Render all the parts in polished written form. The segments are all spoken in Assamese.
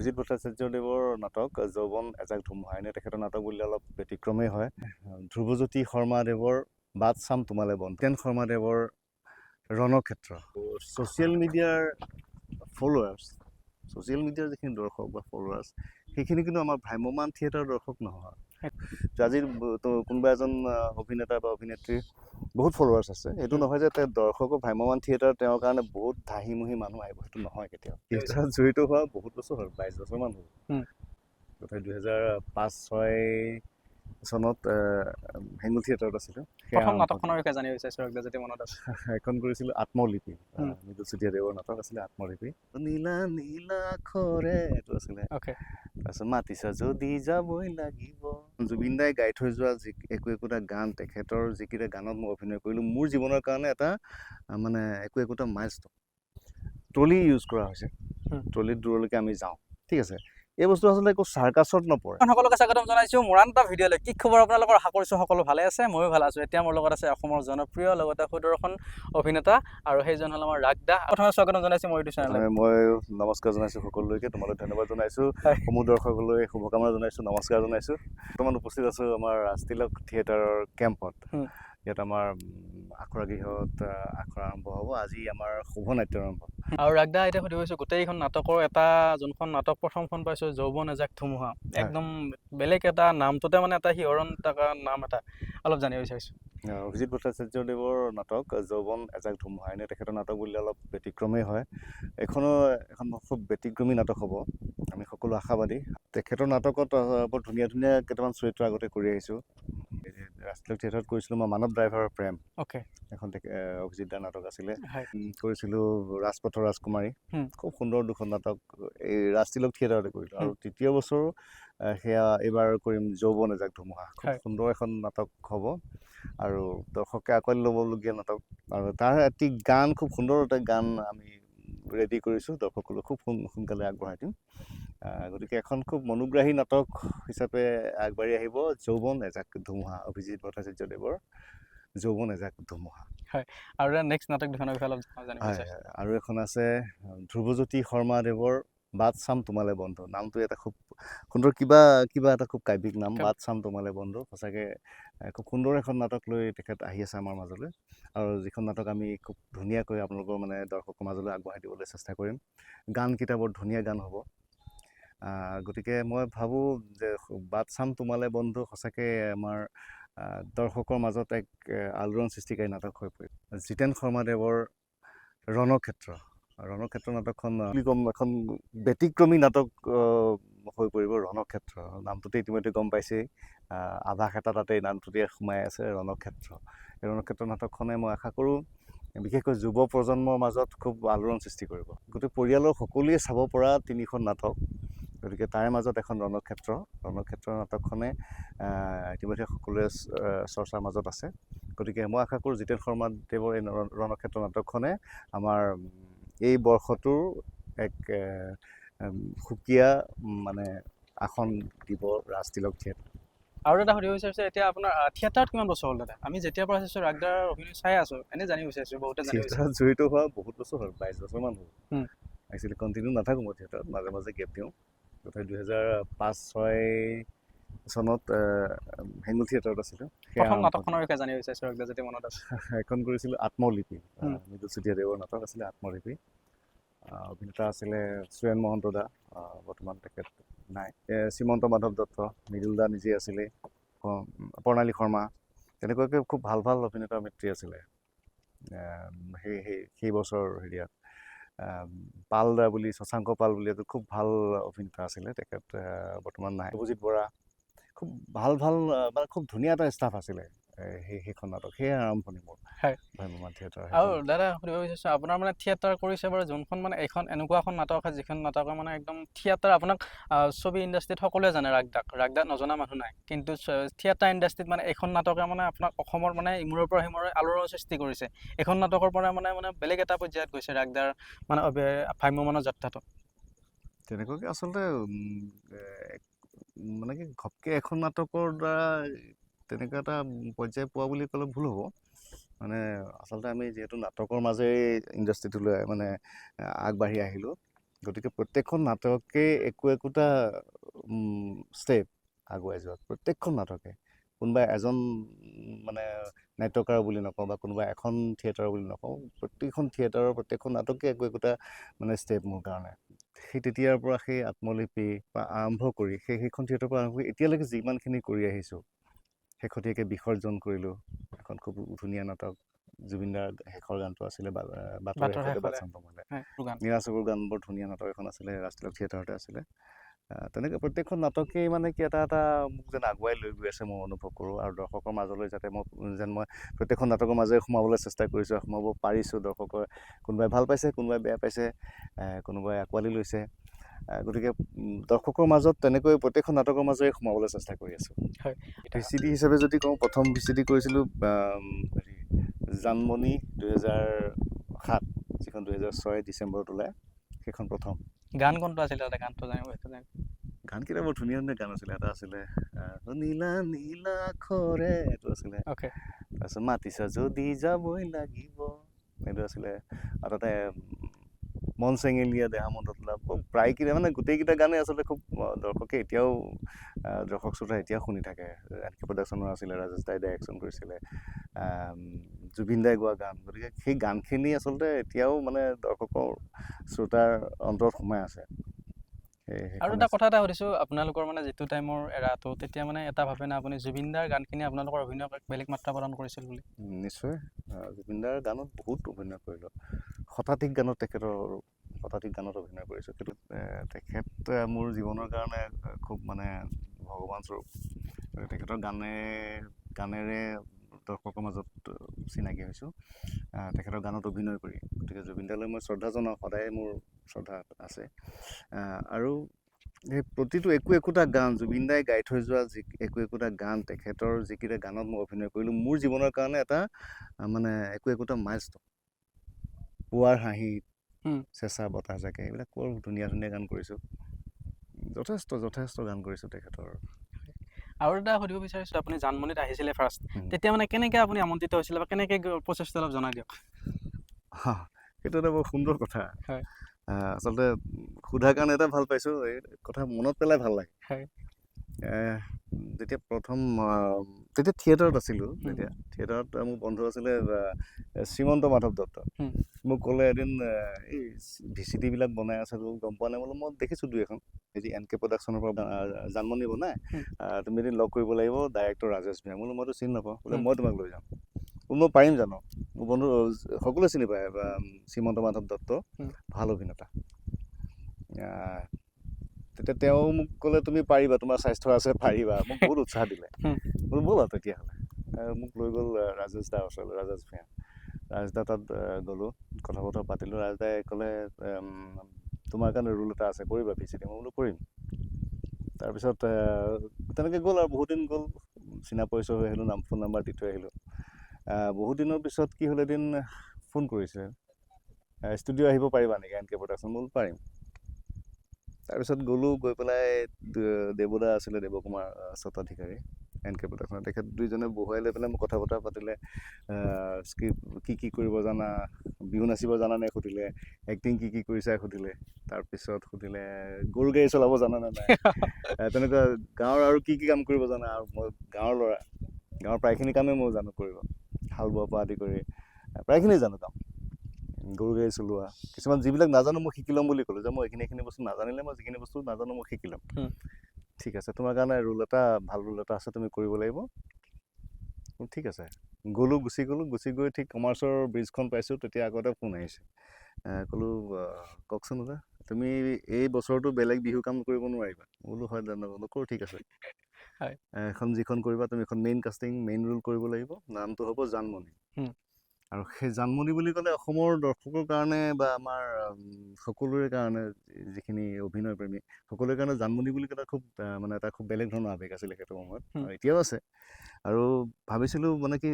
অভিজিত ভট্টাচাৰ্যদেৱৰ নাটক যৌৱন এজাক ধুমুহা এনে তেখেতৰ নাটক বুলিলে অলপ ব্যতিক্ৰমেই হয়। ধ্ৰুৱজ্যোতি শৰ্মাদেৱৰ বাট চাম তোমালে বন, তীতেন শৰ্মাদেৱৰ ৰণক্ষেত্ৰ। ছ'চিয়েল মিডিয়াৰ যিখিনি দৰ্শক বা ফলোৱাৰ্ছ সেইখিনি কিন্তু আমাৰ ভ্ৰাম্যমান থিয়েটাৰৰ দৰ্শক নহয়। আজিৰ কোনোবা এজন অভিনেতা বা অভিনেত্ৰীৰ বহুত ফলোৱাৰ্ছ আছে, এইটো নহয় যে তেওঁ দৰ্শকৰ ভ্ৰাম্যমান থিয়েটাৰ তেওঁৰ কাৰণে বহুত ধাহিমুহি মানুহ আহিব, সেইটো নহয় কেতিয়াও। থিয়েটাৰত জড়িত হোৱা বহুত বছৰ হ'ল, 22 বছৰমান হ'ল। তথাপি 2005-06 চনত হেঙুল থিয়েটাৰত আছিলোঁ। প্ৰথম নাটকখনৰ বিষয়ে জানিব বিচাৰিছোঁ যদি মনত আছে। এখন কৰিছিলোঁ আত্মলিপি, মৃদুল চুতীয়াদেৱৰ নাটক আছিলে আত্মলিপি। নীলা নীলা আখৰে এইটো আছিলে। তাৰপিছত মাতিছা যদি যাবই লাগিব। জুবিন দাই গাই থৈ যোৱা একোটা গান, তেখেতৰ যিকেইটা গানত মই অভিনয় কৰিলোঁ, মোৰ জীৱনৰ কাৰণে এটা মানে একোটা মাইলষ্টন। ট্ৰলি ইউজ কৰা হৈছে, ট্ৰলিত দূৰলৈকে আমি যাওঁ, ঠিক আছে। এই বস্তু আচলতে একো চাৰ্কাছত নপৰে। সকলোকে স্বাগতম জনাইছোঁ মৰাণ এটা ভিডিঅ'লৈ। কি খবৰ আপোনালোকৰ? আশা কৰিছোঁ সকলো ভালে আছে, ময়ো ভাল আছোঁ। এতিয়া মোৰ লগত আছে অসমৰ জনপ্ৰিয় লগতে সুদৰ্শন অভিনেতা, আৰু সেইজন হ'ল আমাৰ ৰাগ দা। প্ৰথমে স্বাগতম জনাইছোঁ মই এইটো চেনেললৈ। মই নমস্কাৰ জনাইছোঁ সকলোলৈকে, তোমালৈ ধন্যবাদ জনাইছোঁ, সমূহ দৰ্শকলৈ শুভকামনা জনাইছোঁ, নমস্কাৰ জনাইছোঁ। বৰ্তমান উপস্থিত আছোঁ আমাৰ ৰাজতিলক থিয়েটাৰৰ কেম্পত। ইয়াত আমাৰ আখৰা গৃহত আখৰা আৰম্ভ হ'ব। আজি আমাৰ শুভ নাট্য আৰম্ভ। আৰু ৰাগ দা, এতিয়া সুধিব বিচাৰিছোঁ, গোটেইখন নাটকৰ এটা যোনখন নাটক প্ৰথমখন পাইছোঁ যৌৱন এজাক ধুমুহা, একদম বেলেগ এটা নামটোতে মানে এটা শিহৰণ থকা নাম এটা অলপ জানিব বিচাৰিছোঁ। অভিজিত ভট্টাচাৰ্যদেৱৰ নাটক যৌৱন এজাক ধুমুহা এনে তেখেতৰ নাটক বুলিলে অলপ ব্যতিক্ৰমেই হয়। এখন খুব ব্যতিক্ৰমী নাটক হ'ব, আমি সকলো আশাবাদী। তেখেতৰ নাটকত বৰ ধুনীয়া ধুনীয়া কেইটামান চৰিত্ৰ আগতে কৰি আহিছোঁ। ৰাষ্ট্ৰীয় থিয়েটাৰত কৰিছিলোঁ মই মানৱ ড্ৰাইভাৰৰ প্ৰেম, এখন অভিজিত দাৰ নাটক আছিলে। কৰিছিলোঁ ৰাজপথৰ ৰাজকুমাৰী, খুব সুন্দৰ দুখন নাটক এই ৰাজতিলক থিয়েটাৰতে কৰিলোঁ। আৰু তৃতীয় বছৰ সেয়া এইবাৰ কৰিম যৌৱন এজাক ধুমুহা, খুব সুন্দৰ এখন নাটক হ'ব আৰু দৰ্শকে আঁকোৱালি ল'বলগীয়া নাটক। আৰু তাৰ এটি গান, খুব সুন্দৰ এটা গান আমি ৰেডি কৰিছোঁ, দৰ্শকলৈ খুব সোনকালে আগবঢ়াই দিম। গতিকে এখন খুব মনোগ্ৰাহী নাটক হিচাপে আগবাঢ়ি আহিব যৌৱন এজাক ধুমুহা, অভিজিত ভট্টাচাৰ্যদেৱৰ যৌৱন এজাক ধুমুহা। হয়, আৰু নেক্সট নাটক দুখনৰ বিষয়ে অলপ জানিব বিচাৰিছোঁ। আৰু এখন আছে ধ্ৰুৱজ্যোতি শৰ্মাদেৱৰ বাট চাম তোমালে বন্ধু। নামটো এটা খুব সুন্দৰ, কিবা এটা খুব কাব্যিক নাম, বাট চাম তোমালে বন্ধু। সঁচাকৈ খুব সুন্দৰ এখন নাটক লৈ তেখেত আহি আছে আমাৰ মাজলৈ, আৰু যিখন নাটক আমি খুব ধুনীয়াকৈ আপোনালোকৰ মানে দৰ্শকৰ মাজলৈ আগবঢ়াই দিবলৈ চেষ্টা কৰিম। গানকেইটা বৰ ধুনীয়া গান হ'ব। গতিকে মই ভাবোঁ যে বাট চাম তোমালে বন্ধু সঁচাকৈ আমাৰ দৰ্শকৰ মাজত এক আলোড়ন সৃষ্টিকাৰী নাটক হৈ পৰিব। জিতেন শৰ্মাদেৱৰ ৰণক্ষেত্ৰ নাটকখন বুলি ক'ম, এখন ব্যতিক্ৰমী নাটক হৈ পৰিব। ৰণক্ষেত্ৰ নামটোতে ইতিমধ্যে গম পাইছেই, আভাস এটা তাতে নামটোতে সোমাই আছে, ৰণক্ষেত্ৰ। এই ৰণক্ষেত্ৰ নাটকখনে মই আশা কৰোঁ বিশেষকৈ যুৱ প্ৰজন্মৰ মাজত খুব আলোড়ন সৃষ্টি কৰিব। গোটেই পৰিয়ালৰ সকলোৱে চাব পৰা তিনিখন নাটক, গতিকে তাৰে মাজত এখন ৰণক্ষেত্ৰ নাটকখনে ইতিমধ্যে সকলোৰে চৰ্চাৰ মাজত আছে। গতিকে মই আশা কৰোঁ জিতেন শৰ্মাদেৱৰ এই ৰণক্ষেত্ৰ নাটকখনে আমাৰ এই বৰ্ষটোৰ এক সুকীয়া মানে আসন দিব ৰাজতিলক থিয়েটাৰ। আৰু এটা সুধিব বিচাৰিছোঁ, এতিয়া আপোনাৰ থিয়েটাৰত কিমান বছৰ হ'ল দাদা? আমি যেতিয়াৰ পৰা চাইছোঁ ৰাগ দাৰ অভিনয় চাই আছোঁ, এনেই জানিব বিচাৰিছোঁ, বহুতে জানিব বিচাৰিছোঁ। থিয়েটাৰত জড়িত হোৱা বহুত বছৰ হ'ল, 22 বছৰমান হ'ল। একচুৱেলি কণ্টিনিউ নাথাকোঁ মই থিয়েটাৰত, মাজে মাজে গেপ দিওঁ। তথাপি 2005-06 চনত হেঙুল থিয়েটাৰত আছিলোঁ। প্ৰথম নাটকখনৰ বিষয়ে জানিব বিচাৰিছোঁ ৰাগ দা যদি মনত আছে। এখন কৰিছিলোঁ আত্মলিপি, মৃদুল চুতীয়াদেৱৰ নাটক আছিলে আত্মলিপি। অভিনেতা আছিলে সুৰেণ মহন্ত দা, বৰ্তমান তেখেত নাই। শ্ৰীমন্ত মাধৱ দত্ত, মৃদুল দা নিজে আছিলে, প্ৰণালী শৰ্মা, তেনেকুৱাকৈ খুব ভাল ভাল অভিনেতা অভিনেত্ৰী আছিলে সেই বছৰ হেৰিয়াত। পাল দা বুলি, শশাংক পাল বুলি এজন খুব ভাল অভিনেতা আছিলে, তেখেত বৰ্তমান নাই। অভিজিত বৰা, খুব ভাল মানে খুব ধুনীয়া এটা ষ্টাফ আছিলে সেইখন নাটক। সেয়ে আৰম্ভণি মোৰ ভ্ৰাম্যমান থিয়েটাৰ। আৰু দাদা সুধিব বিচাৰিছোঁ, আপোনাৰ মানে থিয়েটাৰ কৰিছে বাৰু, যোনখন মানে এইখন এনেকুৱা এখন নাটক হয় যিখন নাটকৰ মানে একদম থিয়েটাৰ, আপোনাক ছবি ইণ্ডাষ্ট্ৰিত সকলোৱে জানে ৰাগ দাক নজনা মানুহ নাই, কিন্তু থিয়েটাৰ ইণ্ডাষ্ট্ৰিত মানে এইখন নাটকে মানে আপোনাক অসমৰ মানে ইমূৰৰ পৰা সিমূৰলৈ আলোড়নৰ সৃষ্টি কৰিছে। এইখন নাটকৰ পৰা মানে বেলেগ এটা পৰ্যায়ত গৈছে ৰাগ দাৰ মানে ভ্ৰাম্যমানৰ যাত্ৰাটো। তেনেকুৱাকৈ আচলতে মানে কি ঘপকৈ এখন নাটকৰ দ্বাৰা তেনেকুৱা এটা পৰ্যায় পোৱা বুলি ক'লে ভুল হ'ব। মানে আচলতে আমি যিহেতু নাটকৰ মাজেৰে ইণ্ডাষ্ট্ৰিটোলৈ মানে আগবাঢ়ি আহিলোঁ, গতিকে প্ৰত্যেকখন নাটকে একোটা ষ্টেপ আগুৱাই যোৱাত প্ৰত্যেকখন নাটকে কোনোবা এজন মানে নাট্যকাৰ বুলি নকওঁ বা কোনোবা এখন থিয়েটাৰ বুলি নকওঁ, প্ৰত্যেকখন থিয়েটাৰৰ প্ৰত্যেকখন নাটকে একোটা মানে ষ্টেপ মোৰ কাৰণে। সেই তেতিয়াৰ পৰা সেই আত্মলিপি বা আৰম্ভ কৰি সেইখন থিয়েটাৰৰ পৰা আৰম্ভ কৰি এতিয়ালৈকে যিমানখিনি কৰি আহিছোঁ, শেহতীয়াকৈ বিসৰ্জন কৰিলোঁ, এখন খুব ধুনীয়া নাটক। জুবিনদাৰ শেষৰ গানটো আছিলে বাটৰ শেষতে বাট চাম তোমালে। মীৰা চকুৰ গান বৰ ধুনীয়া নাটক এখন আছিলে, ৰাষ্ট্ৰীয় থিয়েটাৰতে আছিলে। তেনেকৈ প্ৰত্যেকখন নাটকেই মানে কি এটা মোক যেন আগুৱাই লৈ গৈ আছে মই অনুভৱ কৰোঁ, আৰু দৰ্শকৰ মাজলৈ যাতে মই প্ৰত্যেকখন নাটকৰ মাজেৰে সোমাবলৈ চেষ্টা কৰিছোঁ আৰু সোমাব পাৰিছোঁ। দৰ্শকৰ কোনোবাই ভাল পাইছে, কোনোবাই বেয়া পাইছে, কোনোবাই আঁকোৱালি লৈছে। গতিকে দৰ্শকৰ মাজত তেনেকৈ প্ৰত্যেকখন নাটকৰ মাজেৰে সোমাবলৈ চেষ্টা কৰি আছোঁ। VCD হিচাপে যদি কওঁ, প্ৰথম VCD কৰিছিলোঁ জানমণি 2007, যিখন 2006 ডিচেম্বৰত ওলায়, সেইখন প্ৰথম। গান কোনটো আছিলে তাতে? গানটো জানিব গানকেইটা বৰ ধুনীয়া ধুনীয়া গান আছিলে। এটা আছিলে নীলা নীলা আখৰে, এইটো আছিলে। তাৰপিছত মাতিছা যদি যাবই লাগিব, এইটো আছিলে। আৰু তাতে মন চেঙেলীয়া দেহা মন ততলা, প্ৰায়কেইটা মানে গোটেইকেইটা গানেই আচলতে খুব দৰ্শকে এতিয়াও দৰ্শক শ্ৰোতা এতিয়াও শুনি থাকে। এনকে প্ৰডাকশ্যনৰ আছিলে, ৰাজেশ দাই ডাইৰেকশ্যন কৰিছিলে, জুবিন দাই গোৱা গান। গতিকে সেই গানখিনি আচলতে এতিয়াও মানে দৰ্শকৰ শ্ৰোতাৰ অন্তৰত সোমাই আছে। আৰু এটা কথা এটা সুধিছোঁ, আপোনালোকৰ মানে যিটো টাইমৰ এৰাটো, তেতিয়া মানে এটা ভাবে না আপুনি জুবিনদাৰ গানখিনি আপোনালোকৰ অভিনয় বেলেগ মাত্ৰা প্ৰদান কৰিছিল বুলি? নিশ্চয়, জুবিনদাৰ গানত বহুত অভিনয় কৰিলোঁ। শতাধিক গানত শতাধিক গানত অভিনয় কৰিছোঁ। কিন্তু তেখেত মোৰ জীৱনৰ কাৰণে খুব মানে ভগৱান স্বৰূপ। তেখেতৰ গানেৰে দৰ্শকৰ মাজত চিনাকি হৈছোঁ, তেখেতৰ গানত অভিনয় কৰি। গতিকে জুবিনদালৈ মই শ্ৰদ্ধা জনাওঁ, সদায় মোৰ শ্ৰদ্ধা আছে। আৰু সেই প্ৰতিটো একোটা গান, জুবিনদাই গাই থৈ যোৱা একোটা গান, তেখেতৰ যিকেইটা গানত মই অভিনয় কৰিলোঁ, মোৰ জীৱনৰ কাৰণে এটা মানে একোটা মাইলষ্টন। পুৱাৰ হাঁহি, চেঁচা বতাহ জাকে, এইবিলাক বৰ ধুনীয়া ধুনীয়া গান কৰিছোঁ। যথেষ্ট গান কৰিছোঁ তেখেতৰ। আৰু এটা সুধিব বিচাৰিছোঁ, আপুনি জানমণিত আহিছিলে ফাৰ্ষ্ট, তেতিয়া মানে কেনেকৈ আপুনি আমন্ত্ৰিত হৈছিলে বা কেনেকৈ প্ৰচেছটো অলপ জনাই দিয়ক। সেইটো এটা বৰ সুন্দৰ কথা। আচলতে সোধাৰ কাৰণে এটা ভাল পাইছোঁ, এই কথা মনত পেলাই ভাল লাগে। যেতিয়া তেতিয়া থিয়েটাৰত আছিলোঁ, তেতিয়া থিয়েটাৰত মোৰ বন্ধু আছিলে শ্ৰীমন্ত মাধৱ দত্ত। মোক ক'লে এদিন, এই VCD বিলাক বনাই আছে, গম পোৱা নাই? বোলো মই দেখিছোঁ দুই এখন, এই NK প্ৰডাকশ্যনৰ পৰা জানমণি বনাই, তুমি এদিন লগ কৰিব লাগিব ডাইৰেক্টৰ ৰাজেশ ভূঞা। বোলো মইতো চিনি নাপাওঁ। বোলে মই তোমাক লৈ যাম। মই পাৰিম জানো? মোৰ বন্ধু সকলোৱে চিনি পায় শ্ৰীমন্ত মাধৱ দত্ত, ভাল অভিনেতা। তেতিয়া তেওঁ মোক ক'লে তুমি পাৰিবা, তোমাৰ স্বাস্থ্য আছে, পাৰিবা। মোক বহুত উৎসাহ দিলে। বোলো ব'লা তেতিয়াহ'লে। মোক লৈ গ'ল ৰাজেশ দাৰ ওচৰলৈ, ৰাজেশ ভূঞা। ৰাজেশ দা তাত গ'লোঁ, কথা বতৰা পাতিলোঁ। ৰাজেশ দাই ক'লে তোমাৰ কাৰণে ৰোল এটা আছে, কৰিবা VCD? মই বোলো কৰিম। তাৰপিছত তেনেকৈ গ'ল আৰু বহুত দিন গ'ল, চিনা পৰিচয় হৈ আহিলোঁ, ফোন নাম্বাৰ দি থৈ আহিলোঁ। বহুত দিনৰ পিছত কি হ'ল, এদিন ফোন কৰিছে, ষ্টুডিঅ' আহিব পাৰিবা নেকি NK প্ৰডাকশ্যন? মই বোলো পাৰিম। তাৰপিছত গ'লোঁ, গৈ পেলাই দেৱদা আছিলে, দেৱকুমাৰ স্বত্বাধিকাৰী NK প্ৰডাকশ্যনৰ। তেখেত দুইজনে বহুৱাই লৈ পেলাই মোক কথা বতৰা পাতিলে। স্ক্ৰিপ্ট কি কৰিব জানা, বিহু নাচিব জানানে সুধিলে, এক্টিং কি কৰিছা সুধিলে। তাৰপিছত সুধিলে গৰু গাড়ী চলাব জানানে নাই, তেনেকুৱা গাঁৱৰ আৰু কি কাম কৰিব জানা। আৰু মই গাঁৱৰ ল'ৰা, গাঁৱৰ প্ৰায়খিনি কামেই মই জানো কৰিব, হাল বোৱাৰ পৰা আদি কৰি প্ৰায়খিনি জানো কাম। গৰু গাড়ী চলোৱা, কিছুমান যিবিলাক নাজানো মই শিকি ল'ম বুলি ক'লোঁ, যে মই এইখিনি বস্তু নাজানিলে মই যিখিনি বস্তু নাজানো মই শিকি ল'ম। ঠিক আছে, তোমাৰ কাৰণে ভাল ৰোল এটা আছে, তুমি কৰিব লাগিব। ঠিক আছে, গুচি গৈ ঠিক কমাৰ্চৰ ব্ৰিজখন পাইছোঁ, তেতিয়া আগতে ফোন আহিছে। ক'লোঁ কওকচোন দাদা, তুমি এই বছৰটো বেলেগ বিহু কাম কৰিব নোৱাৰিবা? বোলো হয় দাদা, নকৰোঁ। ঠিক আছে, এখন যিখন কৰিবা তুমি এখন মেইন কাষ্টিং, মেইন ৰোল কৰিব লাগিব, নামটো হ'ব জানমণি। আৰু সেই জানমণি বুলি ক'লে অসমৰ দৰ্শকৰ কাৰণে বা আমাৰ সকলোৰে কাৰণে, যিখিনি অভিনয় প্ৰেমী সকলোৰে কাৰণে জানমণি বুলি ক'লে খুব মানে এটা খুব বেলেগ ধৰণৰ আৱেগ আছিলে সেইটো সময়ত, এতিয়াও আছে। আৰু ভাবিছিলোঁ মানে কি,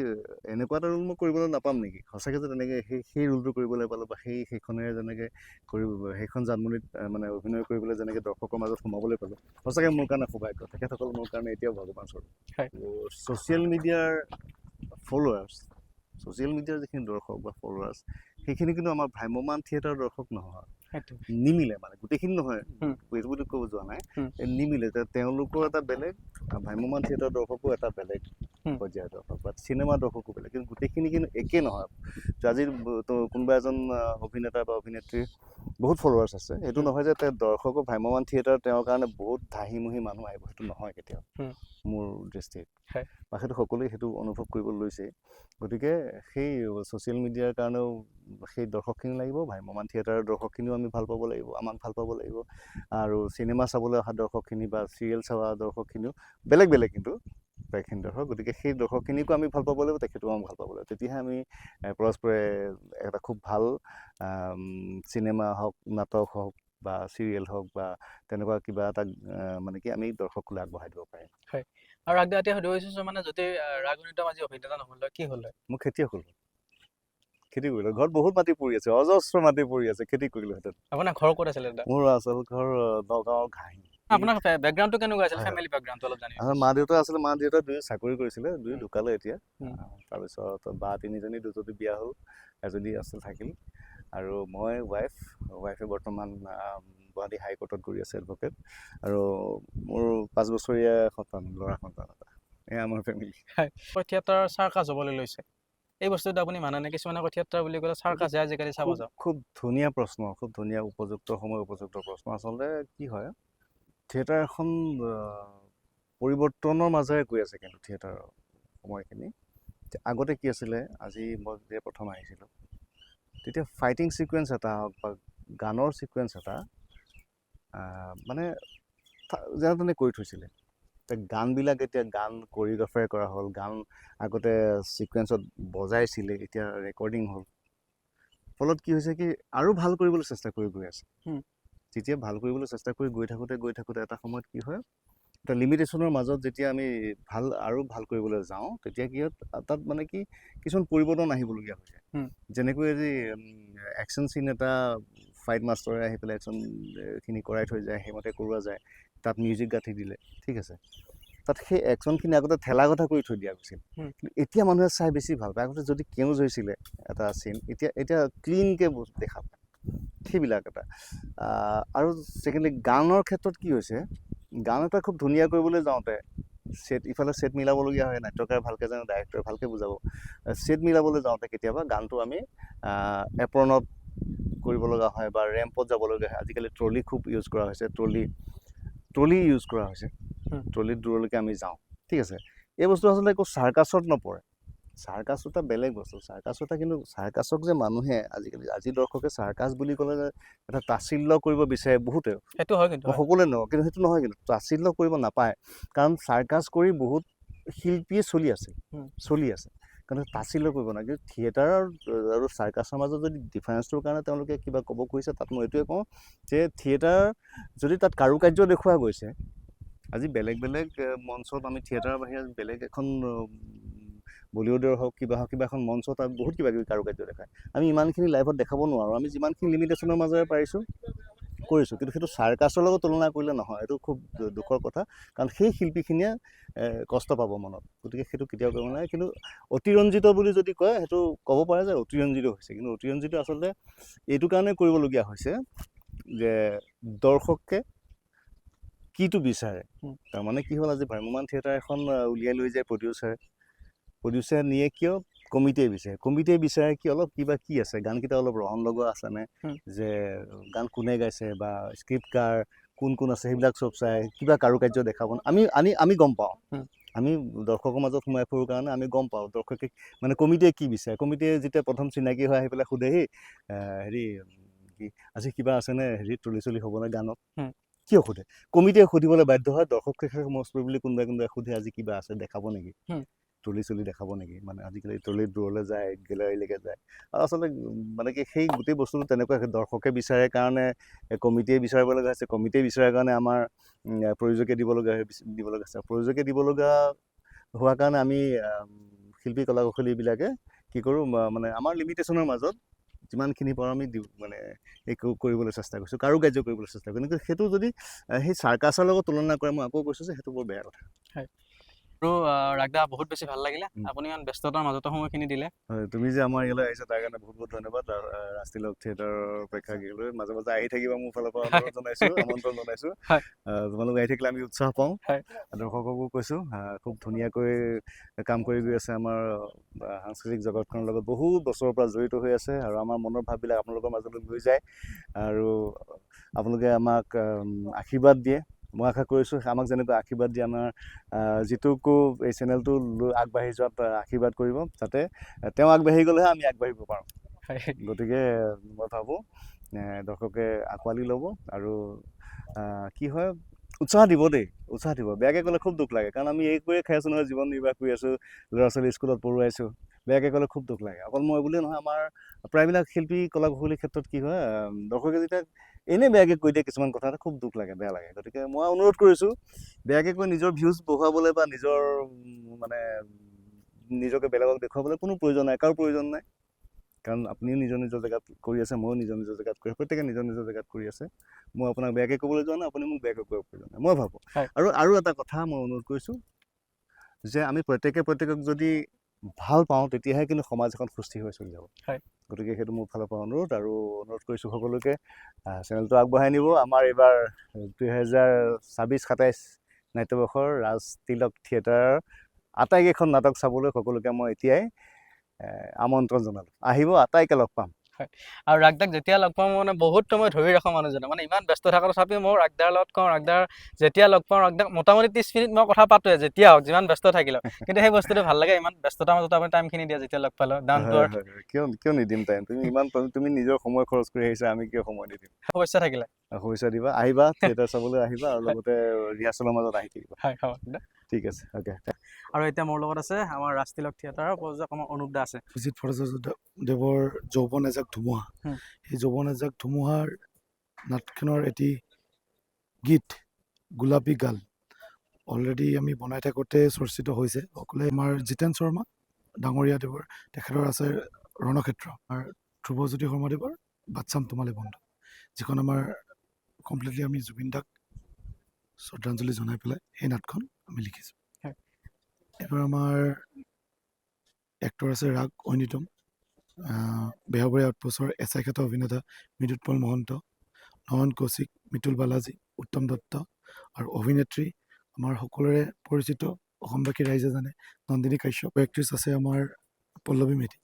এনেকুৱা এটা ৰোল মই কৰিবলৈ নাপাম নেকি, সঁচাকৈ যে তেনেকৈ সেই ৰোলটো কৰিবলৈ পালোঁ, বা সেইখনেৰে যেনেকৈ সেইখন জানমণিত মানে অভিনয় কৰিবলৈ যেনেকৈ দৰ্শকৰ মাজত সোমাবলৈ পালোঁ, সঁচাকৈ মোৰ কাৰণে সৌভাগ্য। তেখেতসকল মোৰ কাৰণে এতিয়াও ভগৱান স্বৰূপ। ছ'চিয়েল মিডিয়াৰ যিখিনি দৰ্শক বা ফলোৱাৰ্ছ, সেইখিনি কিন্তু আমাৰ ভ্ৰাম্যমান থিয়েটাৰৰ দৰ্শক নহয়। সেইটো নিমিলে মানে গোটেইখিনি নহয় হুম। এইটো বুলি ক'ব যোৱা নাই হুম। নিমিলে তেওঁলোকৰ এটা বেলেগ ভ্ৰাম্যমাণ থিয়েটাৰ দৰ্শকো এটা বেলেগ হুম। পৰ্যায়ৰ দৰ্শক বা চিনেমা দৰ্শকো বেলেগ কিন্তু গোটেইখিনি কিন্তু একেই নহয় আজি কোনোবা এজন অভিনেতা বা অভিনেত্ৰীৰ বহুত ফলোৱাৰ্ছ আছে এইটো হুম। নহয় যে তেওঁ দৰ্শকৰ ভ্ৰাম্যমাণ থিয়েটাৰ তেওঁৰ কাৰণে বহুত হাঁহিমুহি মানুহ আহিব সেইটো নহয় কেতিয়াও হুম। মোৰ দৃষ্টিত হয়। বা সেইটো সকলোৱে সেইটো অনুভৱ কৰিব লৈছে গতিকে সেই ছ'চিয়েল মিডিয়াৰ কাৰণেও সেই দৰ্শকখিনি লাগিব ভ্ৰাম্যমাণ থিয়েটাৰৰ দৰ্শকখিনিও আমি ভাল পাব লাগিব আমাক ভাল পাব লাগিব আৰু চিনেমা চাবলৈ অহা দৰ্শকখিনি বা চিৰিয়েল চোৱা দৰ্শকখিনিও বেলেগ বেলেগ কিন্তু প্ৰায়খিনি দৰ্শক গতিকে সেই দৰ্শকখিনিকো আমি ভাল পাব লাগিব তেখেতেও আমাক ভাল পাব লাগিব তেতিয়াহে আমি পৰস্পৰে এটা খুব ভাল চিনেমা হওক নাটক হওক বা চিৰিয়েল হওক বা তেনেকুৱা কিবা এটা মানে কি আমি দৰ্শকলৈ আগবঢ়াই দিব পাৰিম হয় আৰু ৰাগদা এতিয়া সুধিব বিচাৰিছোঁ মানে যদি ৰাগনিতম আজি অভিনেতা নহ'ল হয় কি হ'ল হয় মই খেতিয়ক হ'লো খেতি কৰিলোঁ ঘৰত বহুত মাটি পৰি আছে অজস্ৰ মাটি পৰি আছে খেতি কৰিলোহেঁতেন আপোনাৰ ঘৰ ক'ত আছিলে দাদা মোৰ আচল ঘৰ নগাঁৱৰ ঘাঁহি আপোনাৰ বেকগ্ৰাউণ্ডটো কেনেকুৱা আছিল হয়, ফেমিলি বেকগ্ৰাউণ্ডটো অলপ জানিব আমাৰ মা দেউতা আছিলে মা দেউতা দুয়ো চাকৰি কৰিছিলে দুয়ো ঢুকালে এতিয়া হুম। তাৰপিছত বা তিনিজনী দুজনী বিয়া হ'ল এজনী আছিল থাকিল আৰু মই ৱাইফে বৰ্তমান গুৱাহাটী হাইকোৰ্টত কৰি আছে এডভকেট আৰু মোৰ 5 বছৰীয়া সন্তান ল'ৰা সন্তান এটা এয়া আমাৰ ফেমিলি হয় থিয়েটাৰ চাৰ্কাছ হ'বলৈ লৈছে এই বস্তুটো আপুনি মানেনে কিছুমানে থিয়েটাৰ বুলি ক'লে চাৰ্কাছহে আজিকালি চাব যাওঁ খুব ধুনীয়া প্ৰশ্ন খুব ধুনীয়া উপযুক্ত সময় উপযুক্ত প্ৰশ্ন আচলতে কি হয় থিয়েটাৰ এখন পৰিৱৰ্তনৰ মাজেৰে গৈ আছে কিন্তু থিয়েটাৰৰ সময়খিনি আগতে কি আছিলে আজি মই যেতিয়া প্ৰথম আহিছিলোঁ তেতিয়া ফাইটিং ছিকুৱেঞ্চ এটা হওক বা গানৰ ছিকুৱেঞ্চ এটা মানে যেনে তেনে কৰি থৈছিলে গানবিলাক এতিয়া গান কৰিঅগ্ৰাফাৰে কৰা হ'ল গান আগতে ছিকুৱেঞ্চত বজাইছিলে এতিয়া ৰেকৰ্ডিং হ'ল ফলত কি হৈছে কি আৰু ভাল কৰিবলৈ চেষ্টা কৰি গৈ আছে যেতিয়া ভাল কৰিবলৈ চেষ্টা কৰি গৈ থাকোঁতে এটা সময়ত কি হয় এটা লিমিটেশ্যনৰ মাজত যেতিয়া আমি আৰু ভাল কৰিবলৈ যাওঁ তেতিয়া কি হয় তাত মানে কি কিছুমান পৰিৱৰ্তন আহিবলগীয়া হৈছে যেনেকৈ আজি একশ্যন চিন এটা ফাইট মাষ্টৰে আহি পেলাই একশ্যনখিনি কৰাই থৈ যায় সেইমতে কৰোৱা যায় তাত মিউজিক গাঁঠি দিলে ঠিক আছে তাত সেই একশ্যনখিনি আগতে ঠেলা গঠা কৰি থৈ দিয়া গৈছিল এতিয়া মানুহে চাই বেছি ভাল পায় আগতে যদি কেউজ হৈছিলে এটা চিন এতিয়া ক্লিনকৈ দেখা পায় সেইবিলাক এটা আৰু ছেকেণ্ডলি গানৰ ক্ষেত্ৰত কি হৈছে গান এটা খুব ধুনীয়া কৰিবলৈ যাওঁতে ইফালে ছেট মিলাবলগীয়া হয় নাট্যকাৰে ভালকৈ জানে ডাইৰেক্টৰে ভালকৈ বুজাব ছেট মিলাবলৈ যাওঁতে কেতিয়াবা গানটো আমি এপ্ৰণত কৰিব লগা হয় বা ৰেম্পত যাব লগা হয় আজিকালি ট্ৰলি খুব ইউজ কৰা হৈছে ট্ৰলি ইউজ কৰা হৈছে ট্ৰলিত দূৰলৈকে আমি যাওঁ ঠিক আছে এই বস্তু আচলতে একো চাৰ্কাছত নপৰে চাৰ্কাছ এটা বেলেগ বস্তু চাৰ্কাছক যে মানুহে আজি দৰ্শকে চাৰ্কাছ বুলি ক'লে এটা তাচিল্য কৰিব বিচাৰে বহুতে সেইটো হয় কিন্তু সকলোৱে নহয় কিন্তু সেইটো নহয় কিন্তু তাচিল্য কৰিব নাপায় কাৰণ চাৰ্কাছ কৰি বহুত শিল্পীয়ে চলি আছে কাৰণ তাচিল্য কৰিব নাই কিন্তু থিয়েটাৰ আৰু চাৰ্কাছৰ মাজত যদি ডিফাৰেঞ্চটোৰ কাৰণে তেওঁলোকে কিবা ক'ব খুজিছে তাত মই এইটোৱে কওঁ যে থিয়েটাৰ যদি তাত কাৰুকাৰ্য দেখুওৱা গৈছে আজি বেলেগ মঞ্চত আমি থিয়েটাৰৰ বাহিৰে বেলেগ এখন বলিউডৰ হওক কিবা এখন মঞ্চত তাত বহুত কিবা কিবি কাৰুকাৰ্য দেখায় আমি ইমানখিনি লাইভত দেখাব নোৱাৰোঁ আমি যিমানখিনি লিমিটেশ্যনৰ মাজেৰে পাৰিছোঁ কৰিছোঁ কিন্তু সেইটো চাৰ্কাছৰ লগত তুলনা কৰিলে নহয় এইটো খুব দুখৰ কথা কাৰণ সেই শিল্পীখিনিয়ে কষ্ট পাব মনত গতিকে সেইটো কেতিয়াও কৰিব নাই কিন্তু অতিৰঞ্জিত বুলি যদি কয় সেইটো ক'ব পাৰে যে অতিৰঞ্জিত হৈছে কিন্তু অতিৰঞ্জিত আচলতে এইটো কাৰণে কৰিবলগীয়া হৈছে যে দৰ্শকে কিটো বিচাৰে তাৰমানে কি হ'ল আজি ভ্ৰাম্যমাণ থিয়েটাৰ এখন উলিয়াই লৈ যায় প্ৰডিউচাৰে নিয়ে কিয় কমিটিয়ে বিচাৰে কি অলপ কিবা কি আছে গানকেইটা অলপ ৰহন লগোৱা আছেনে যে গান কোনে গাইছে বা স্ক্ৰিপ্টকাৰ কোন আছে সেইবিলাক চব চাই কিবা কাৰুকাৰ্য দেখাব আমি গম পাওঁ আমি দৰ্শকৰ মাজত সোমাই ফুৰোঁ কাৰণে আমি গম পাওঁ দৰ্শকে মানে কমিটিয়ে কি বিচাৰে কমিটিয়ে যেতিয়া প্ৰথম চিনাকি হৈ আহি পেলাই সোধেহি হেৰি কি আজি কিবা আছেনে হেৰি ট্ৰলি হ'বনে গানত কিয় সোধে কমিটিয়ে সুধিবলৈ বাধ্য হয় দৰ্শকে মস্ত বুলি কোনোবাই সোধে আজি কিবা আছে দেখাব নেকি ট্ৰলি দেখাব নেকি মানে আজিকালি ট্ৰলিত দূৰলৈ যায় গেলাৰীলৈকে যায় আৰু আচলতে মানে কি সেই গোটেই বস্তুটো তেনেকুৱা দৰ্শকে বিচাৰে কাৰণে কমিটিয়ে বিচাৰিব লগা হৈছে কমিটিয়ে বিচাৰাৰ কাৰণে আমাৰ প্ৰযোজকে দিব লগা হৈছে প্ৰযোজকে দিব লগা হোৱাৰ কাৰণে আমি শিল্পী কলা কৌশলীবিলাকে কি কৰোঁ মানে আমাৰ লিমিটেশ্যনৰ মাজত যিমানখিনি পাৰোঁ আমি মানে কৰিবলৈ চেষ্টা কৰিছোঁ কাৰুকাৰ্য কৰিবলৈ চেষ্টা কৰোঁ কিন্তু সেইটো যদি সেই চাৰ্কাছৰ লগত তুলনা কৰে মই আকৌ কৈছোঁ যে সেইটো বৰ বেয়া কথা হয় আৰু ৰাগদা বহুত বেছি ভাল লাগিলে আপুনি ইমান ব্যস্ততাৰ মাজতো সময়খিনি দিলে। হয়, তুমি যে আমাৰ ইয়ালৈ আহিছা তাৰ কাৰণে বহুত বহুত ধন্যবাদ। ৰাজতিলক থিয়েটাৰৰ প্ৰেক্ষাগৃহলৈ মাজে মাজে আহি থাকিবা, মোৰ ফালৰ পৰা অনুৰোধ জনাইছোঁ, আমন্ত্ৰণ জনাইছোঁ। হয় তোমালোক আহি থাকিলে আমি উৎসাহ পাওঁ। হয় দৰ্শককো কৈছোঁ, খুব ধুনীয়াকৈ কাম কৰি গৈ আছে আমাৰ সাংস্কৃতিক জগতখনৰ লগত বহুত বছৰৰ পৰা জড়িত হৈ আছে, আৰু আমাৰ মনৰ ভাৱবিলাক আপোনালোকৰ মাজলৈ লৈ যায়, আৰু আপোনালোকে আমাক আশীৰ্বাদ দিয়ে। মই আশা কৰিছোঁ আমাক যেনেকৈ আশীৰ্বাদ দিয়ে, আমাৰ যিটোকো এই চেনেলটো লৈ আগবাঢ়ি যোৱাত আশীৰ্বাদ কৰিব, যাতে তেওঁ আগবাঢ়ি গ'লেহে আমি আগবাঢ়িব পাৰোঁ। হয় গতিকে মই ভাবোঁ দৰ্শকে আঁকোৱালি ল'ব, আৰু কি হয়, উৎসাহ দিব দেই, উৎসাহ দিব। বেয়াকৈ ক'লে খুব দুখ লাগে, কাৰণ আমি এই কৰিয়ে খাই আছোঁ নহয়, জীৱন নিৰ্বাহ কৰি আছোঁ, ল'ৰা ছোৱালী স্কুলত পঢ়ুৱাইছোঁ। বেয়াকৈ ক'লে খুব দুখ লাগে। অকল মই বুলিয়ে নহয়, আমাৰ প্ৰায়বিলাক শিল্পী কলা কুশলীৰ ক্ষেত্ৰত কি হয়, দৰ্শকে যেতিয়া এনেই বেয়াকৈ কৈ দিয়ে কিছুমান কথা, খুব দুখ লাগে, বেয়া লাগে। গতিকে মই অনুৰোধ কৰিছোঁ, বেয়াকৈ কৈ নিজৰ ভিউজ বঢ়াবলৈ বা নিজৰ মানে নিজকে বেলেগক দেখুৱাবলৈ কোনো প্ৰয়োজন নাই, কাৰো প্ৰয়োজন নাই। কাৰণ আপুনিও নিজৰ নিজৰ জেগাত কৰি আছে, ময়ো নিজৰ নিজৰ জেগাত কৰি, প্ৰত্যেকে নিজৰ নিজৰ জেগাত কৰি আছে। মই আপোনাক বেয়াকৈ ক'বলৈ যোৱা নাই, আপুনি মোক বেয়াকৈ ক'ব প্ৰয়োজন নাই, মই ভাবোঁ। হয় আৰু এটা কথা মই অনুৰোধ কৰিছোঁ, যে আমি প্ৰত্যেকক যদি ভাল পাওঁ, তেতিয়াহে কিন্তু সমাজ এখন সুস্থিৰ হৈ চলি যাব। হয় গতিকে সেইটো মোৰ ফালৰ পৰা অনুৰোধ, আৰু অনুৰোধ কৰিছোঁ সকলোকে চেনেলটো আগবঢ়াই নিব। আমাৰ এইবাৰ 2026-27 নাট্যবৰ্ষৰ ৰাজতিলক থিয়েটাৰৰ আটাইকেইখন নাটক চাবলৈ সকলোকে মই এতিয়াই আমন্ত্ৰণ জনালোঁ। আহিব, আটাইকে লগ পাম। হয়, আৰু ৰাগদাক যেতিয়া লগ পাওঁ মানে বহুত সময় ধৰি ৰাখোঁ মানুহজনে, মানে ইমান ব্যস্ত থকাৰ তথাপিও মই ৰাগদাৰ লগত কওঁ, ৰাগদাৰ যেতিয়া লগ পাওঁ, ৰাগদাক মোটামুটি 30 মিনিট মই কথা পাতোৱে, যেতিয়া হওক, যিমান ব্যস্ত থাকিলেও। কিন্তু সেই বস্তুটো ভাল লাগে, ইমান ব্যস্ততাৰ মাজতো আপুনি টাইমখিনি দিয়ে যেতিয়া লগ পালোঁ, ডাউন টু হয় আৰ্থ। হয় হয়, কিয় নিদিম টাইম? তুমি নিজৰ সময় খৰচ কৰি আহিছা, আমি কিয় সময় নিদিম? সমস্যা থাকিলে সমস্যা দিবা, আহিবা, থিয়েটাৰ চাবলৈ আহিবা, আৰু লগতে ৰিহাৰ্চেলৰ মাজত আহি থাকিবা। হয় হ'ব দাদা। ঠিক আছে, অ'কে। আৰু এতিয়া মোৰ লগত আছে আমাৰ ৰাজতিলক থিয়েটাৰৰ প্ৰযোজক আমাৰ অনুপ দা আছে। অভিজিত ভট্টাচাৰ্যদেৱৰ যৌৱন এজাক ধুমুহা, সেই যৌৱন এজাক ধুমুহাৰ নাটখনৰ এটি গীত গোলাপী গাল অলৰেডি আমি বনাই থাকোঁতে চৰ্চিত হৈছে। অকলে আমাৰ জিতেন শৰ্মা ডাঙৰীয়া দেৱৰ, তেখেতৰ আছে ৰণক্ষেত্ৰ, আৰু ধ্ৰুৱজ্যোতি শৰ্মাদেৱৰ বাট চাম তোমালে বন্ধু, যিখন আমাৰ কমপ্লিটলি আমি জুবিন দাক শ্ৰদ্ধাঞ্জলি জনাই পেলাই সেই নাটখন আমি লিখিছোঁ। এইবাৰ আমাৰ এক্টৰ আছে ৰাগ ঐনিতম, বেহাবৰী আউটপোষ্টৰ এছ আই খ্যাত অভিনেতা মৃদুৎপল মহন্ত, নয়ন কৌশিক, মিতুল বালাজী, উত্তম দত্ত, আৰু অভিনেত্ৰী আমাৰ সকলোৰে পৰিচিত, অসমবাসী ৰাইজে জানে, নন্দিনী কাশ্যপ। এক্ট্ৰেছ আছে আমাৰ পল্লৱী মেধি।